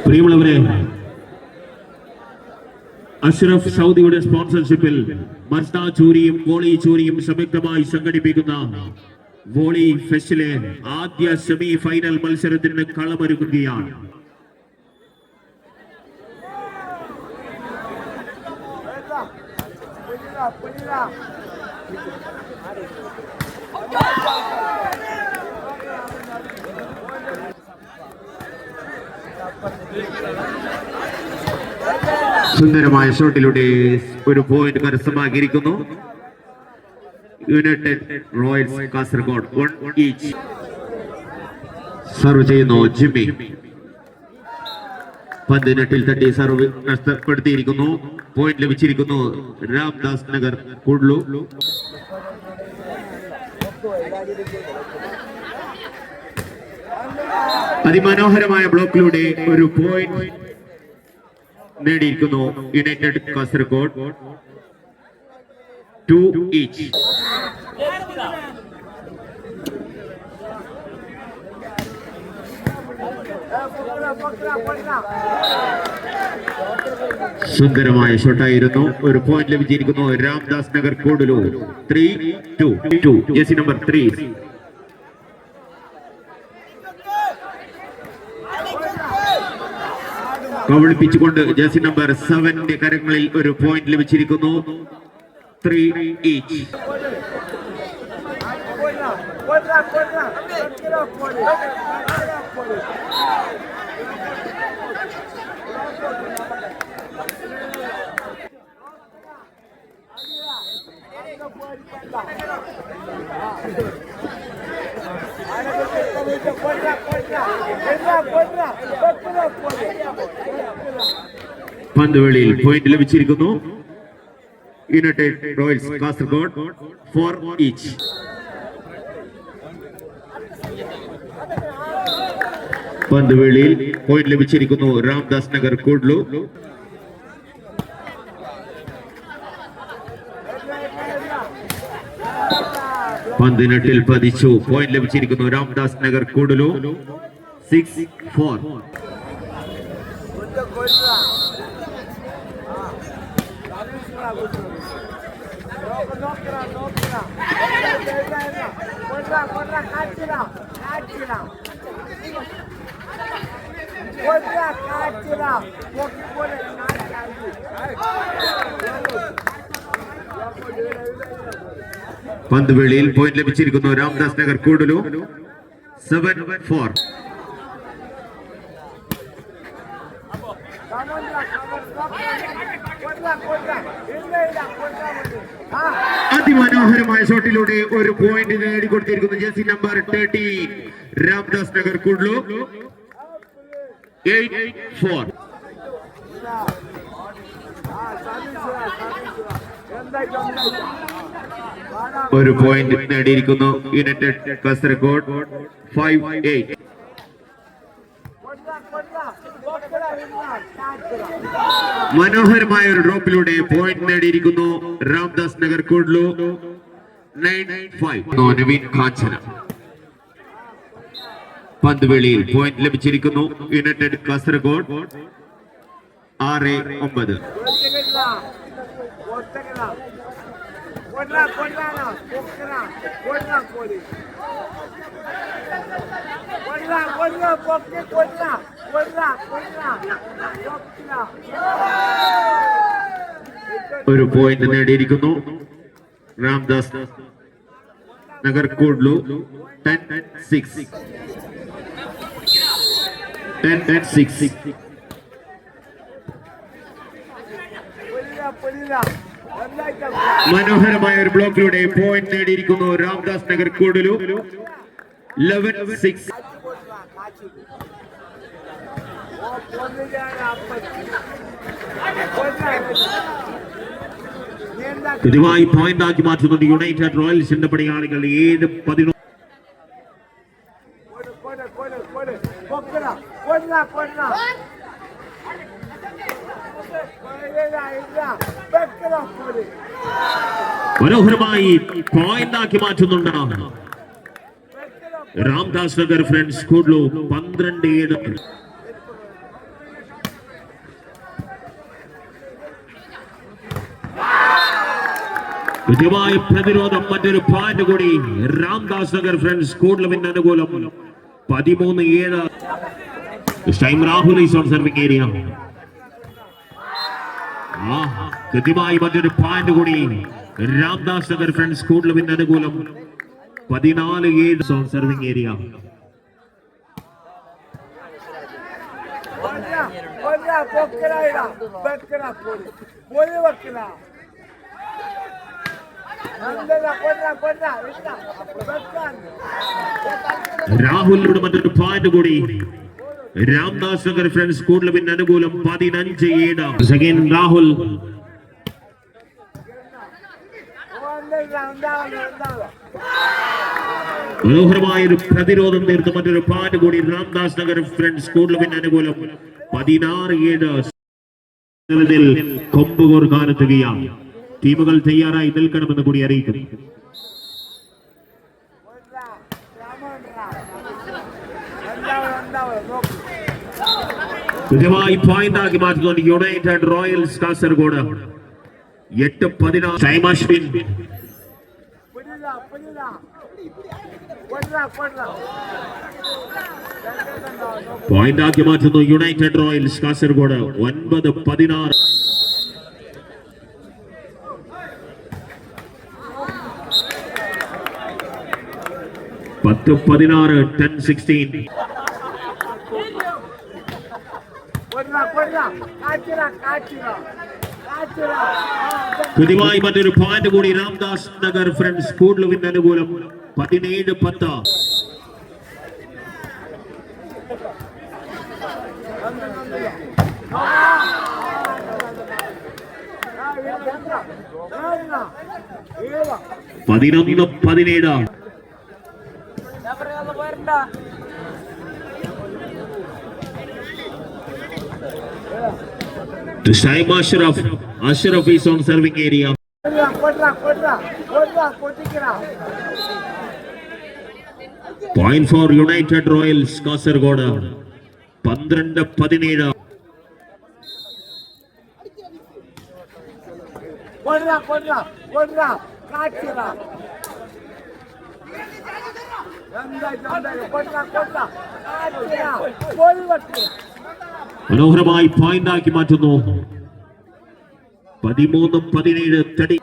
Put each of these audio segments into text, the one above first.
പ്രിയമുള്ളവരെ, അഷ്റഫ് സൗദിയുടെ സ്പോൺസർഷിപ്പിൽ മസ്ത ചൂരിയും വോളി ചൂരിയും സംയുക്തമായി സംഘടിപ്പിക്കുന്ന വോളി ഫെസ്റ്റിലെ ആദ്യ സെമി ഫൈനൽ മത്സരത്തിന് കളമൊരുക്കുകയാണ്. സുന്ദരമായ ഷോട്ടിലൂടെ ഒരു പോയിന്റ് കരസ്ഥമാക്കിയിരിക്കുന്നു. United Royals Kasaragod 1 each. Serve ചെയ്യുന്നു ജിമ്മി. പന്ത് നെറ്റിൽ തട്ടി സർവ് നഷ്ടപ്പെടുത്തിയിരിക്കുന്നു. പോയിന്റ് ലഭിച്ചിരിക്കുന്നു രാംദാസ് നഗർ കുഡ്ലു. അതിമനോഹരമായ ബ്ലോക്കിലൂടെ ഒരു പോയിന്റ് നേടിയിരിക്കുന്നു യുണൈറ്റഡ് കാസർഗോഡ് 2 ഈച്ച്. സുന്ദരമായ ഷോട്ടായിരുന്നു. ഒരു പോയിന്റ് ലഭിച്ചിരിക്കുന്നു രാംദാസ് നഗർ കോഡുലു 3-2. Jersey number 3. കബളിപ്പിച്ചുകൊണ്ട് ജേഴ്സി നമ്പർ 7 കരങ്ങളിൽ ഒരു പോയിന്റ് ലഭിച്ചിരിക്കുന്നു 3 ഈച്ച്. പന്ത് വെളിയിൽ പോയിന്റ് ലഭിച്ചിരിക്കുന്നു യുണൈറ്റഡ് റോയൽസ് കാസർഗോഡ് 4 ഈച്ച്. പന്ത് വെളിയിൽ പോയിന്റ് ലഭിച്ചിരിക്കുന്നു രാംദാസ് നഗർ കുഡ്ലു. പന്ത് നെറ്റിൽ പതിച്ചു. പോയിന്റ് ലഭിച്ചിരിക്കുന്നു രാംദാസ് നഗർ കുഡ്ലു 6-4. പന്ത് വെളിയിൽ പോയിന്റ് ലഭിച്ചിരിക്കുന്നു രാംദാസ് നഗർ കുഡ്ലു 7-4. അതിമനോഹരമായ ഷോട്ടിലൂടെ ഒരു പോയിന്റ് നേടിക്കൊടുത്തിരിക്കുന്നു ജേഴ്സി നമ്പർ 13 രാംദാസ് നഗർ കുഡ്ലു 8-4. ഒരു പോയിന്റ് നേടിയിരിക്കുന്നു യുണൈറ്റഡ് കാസർഗോഡ് 5-8. മനോഹരമായ ഒരു ഡ്രോപ്പിലൂടെ പോയിന്റ് നേടിയിരിക്കുന്നു രാംദാസ് നഗർ കുഡ്ലു 9-5. നവീൻ കാഞ്ചന. പന്ത് വെളിയിൽ പോയിന്റ് ലഭിച്ചിരിക്കുന്നു യുണൈറ്റഡ് കാസർഗോഡ് 6-9. ഒരു പോയിന്റ് നേടിയിരിക്കുന്നു രാംദാസ് നഗർ കുഡ്ലു 10-6. മനോഹരമായ ഒരു ബ്ലോക്കിലൂടെ പോയിന്റ് നേടിയിരിക്കുന്നു രാംദാസ് നഗർ കുഡ്ലു 11-6. ഇതുമായി പോയിന്റ് ആക്കി മാറ്റുന്നുണ്ട് യുണൈറ്റഡ് റോയൽസിന്റെ പടയാളികൾ. ഏത് 11 മനോഹരമായി പോയിന്റ് ആക്കി മാറ്റുന്നുണ്ട് രാംദാസ് നഗർ ഫ്രണ്ട്സ് കൂഡ്ലു 12-7. കൃത്യമായ പ്രതിരോധം, മറ്റൊരു പോയിന്റ് കൂടി രാംദാസ് നഗർ ഫ്രണ്ട്സ് കൂഡ്ലുവിന് അനുകൂലം 13-7. Time Rahul is on serving area. കൃത്യമായി മറ്റൊരു പോയിന്റ് കൂടി രാംദാസ് നഗർ ഫ്രണ്ട്സ് കൂഡ്ലുവിന് അനുകൂലം 14-7 ഓൺ സർവിംഗ് ഏരിയ. രാഹുലിനോട് മറ്റൊരു പോയിന്റ് കൂടി രാംദാസ് നഗർ ഫ്രണ്ട്സ് കൂഡ്ലുവിന് അനുകൂലം 15-7. സെക്കൻഡ് രാഹുൽ. മനോഹരമായ ഒരു പ്രതിരോധം തീർത്ത് മറ്റൊരു പോയിന്റ് കൂടി രാംദാസ് നഗർ ഫ്രണ്ട്സ് കൂഡ്ലുവിന് അനുകൂലം 16-7. കൊമ്പ് കോർക്കാനെത്തുകയാണ്. ടീമുകൾ തയ്യാറായി നിൽക്കണമെന്ന് കൂടി അറിയിക്കും. കൃത്യമായി പോയിന്റ് ആക്കി മാറ്റുന്നുണ്ട് യുണൈറ്റഡ് റോയൽസ് കാസർഗോഡ്. 8-16. സൈമാശ്വിൻ പോയിന്റ് ആക്കി മാറ്റുന്നു യുണൈറ്റഡ് റോയൽസ് കാസർഗോഡ്. 9-16. (10-16). 10-16. കൃത്യമായി മറ്റൊരു പോയിന്റ് കൂടി രാംദാസ് നഗർ ഫ്രണ്ട്സ് കൂഡ്ലുവിന് അനുകൂലം 17-10. (11-17). Time Ashraf. Ashraf is on serving area. Point for United Royals Kasargoda. 12-17. മനോഹരമായി പോയിന്റ് ആക്കി മാറ്റുന്നു. 13-17.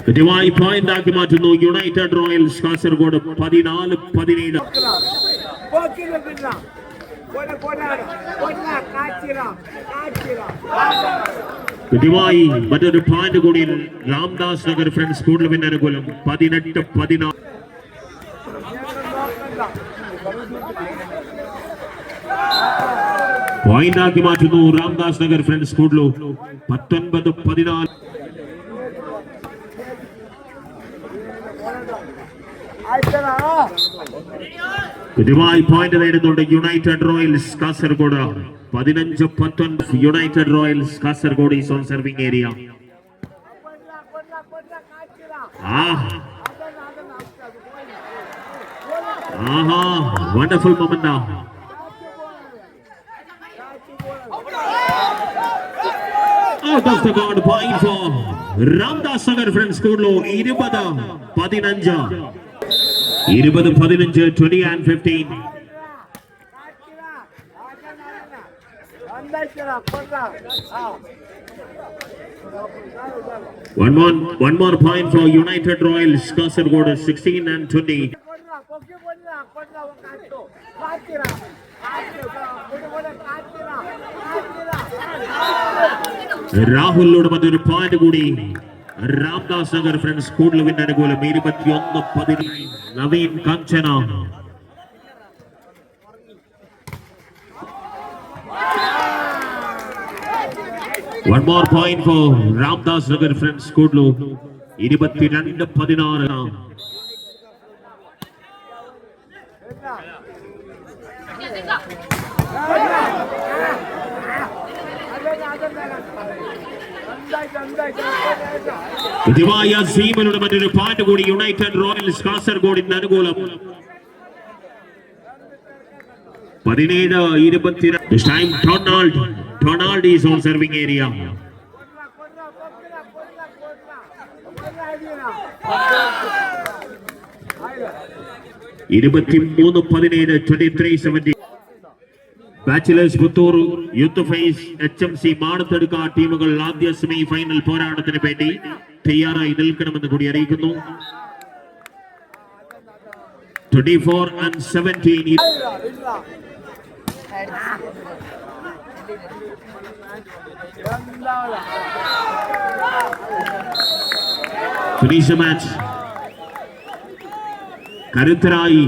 കൃത്യമായി പോയിന്റ് ആക്കി മാറ്റുന്നു യുണൈറ്റഡ് റോയൽസ് കാസർഗോഡ്. 14-17. കൃത്യമായി മറ്റൊരു പോയിന്റ് കൂടി രാംദാസ് നഗർ ഫ്രണ്ട്സ് കൂഡ്ലുവിന് അനുകൂലം 18-14. പോയിന്റ് ആക്കി മാറ്റുന്നു രാംദാസ് നഗർ ഫ്രണ്ട്സ് കൂഡ്ലു. 19-14. കൃത്യമായി പോയിന്റ് നേടുന്നുണ്ട് United Royals Kasaragod. 15-19. United Royals Kasaragod is on serving area. Wonderful moment. Out of the guard point for Ramdas Nagar friends Kudlu. 20-15. 20-15. One more point for United Royals Kasargod. 16-20. രാഹുലിനോട് മറ്റൊരു പോയിന്റ് കൂടി രാംദാസ് നഗർ ഫ്രണ്ട്സ് കൂഡ്ലുവിന് അനുകൂലം. 21-19. Naveen Kanchana. One more point for Ramdas Nagar friends Kudlu. 22-16. ദിവായ സീമനുടെ മറ്റൊരു point കൂടി United Royals കാസർഗോഡിന് അനുകൂലം 17-22. This time Donald is on serving area. ഇരുപത്തിമൂന്ന് 17 23-17. Bachelors Puthur youth face HMC മാടത്തെടുക്ക ടീമുകൾ ആദ്യ സെമി ഫൈനൽ പോരാട്ടത്തിന് വേണ്ടി തയ്യാറായി നിൽക്കണമെന്ന് കൂടി അറിയിക്കുന്നു. 24-17. Finish the match. കരുത്തരായി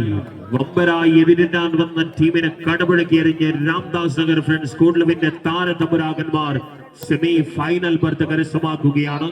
വമ്പരായി എതിരിടാൻ വന്ന ടീമിനെ കടപുഴക്കി എറിഞ്ഞ് രാംദാസ് നഗർ ഫ്രണ്ട്സ് സ്കൂളിലെ താരതമ്പുരാകന്മാർ സെമി ഫൈനൽ ബർത്ത് കരസ്ഥമാക്കുകയാണ്.